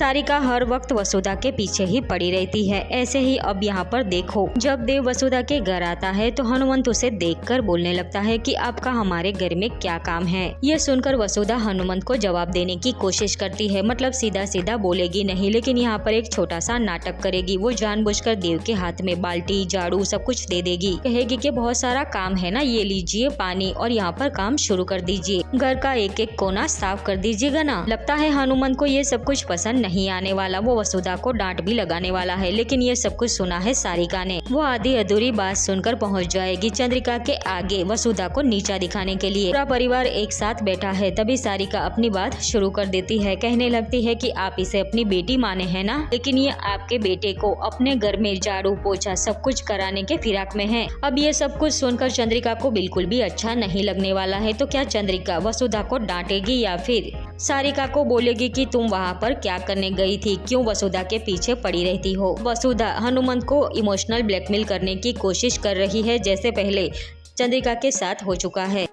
सारिका हर वक्त वसुधा के पीछे ही पड़ी रहती है। ऐसे ही अब यहाँ पर देखो, जब देव वसुधा के घर आता है तो हनुमंत उसे देखकर बोलने लगता है कि आपका हमारे घर में क्या काम है। यह सुनकर वसुधा हनुमंत को जवाब देने की कोशिश करती है, मतलब सीधा सीधा बोलेगी नहीं, लेकिन यहाँ पर एक छोटा सा नाटक करेगी। वो जानबूझकर देव के हाथ में बाल्टी, झाड़ू सब कुछ दे देगी। कहेगी कि बहुत सारा काम है ना, ये लीजिए पानी और यहाँ पर काम शुरू कर दीजिए, घर का एक एक कोना साफ कर दीजिएगा ना। लगता है हनुमंत को ये सब कुछ पसंद नहीं आने वाला, वो वसुधा को डांट भी लगाने वाला है। लेकिन ये सब कुछ सुना है सारिका ने। वो आधी अधूरी बात सुनकर पहुंच जाएगी चंद्रिका के आगे वसुधा को नीचा दिखाने के लिए। पूरा परिवार एक साथ बैठा है, तभी सारिका अपनी बात शुरू कर देती है। कहने लगती है कि आप इसे अपनी बेटी माने हैं ना, लेकिन ये आपके बेटे को अपने घर में झाड़ू पोछा सब कुछ कराने के फिराक में है। अब ये सब कुछ सुनकर चंद्रिका को बिल्कुल भी अच्छा नहीं लगने वाला है। तो क्या चंद्रिका वसुधा को डांटेगी या फिर सारिका को बोलेगी कि तुम वहाँ पर क्या करने गई थी, क्यों वसुधा के पीछे पड़ी रहती हो। वसुधा हनुमंत को इमोशनल ब्लैकमेल करने की कोशिश कर रही है, जैसे पहले चंद्रिका के साथ हो चुका है।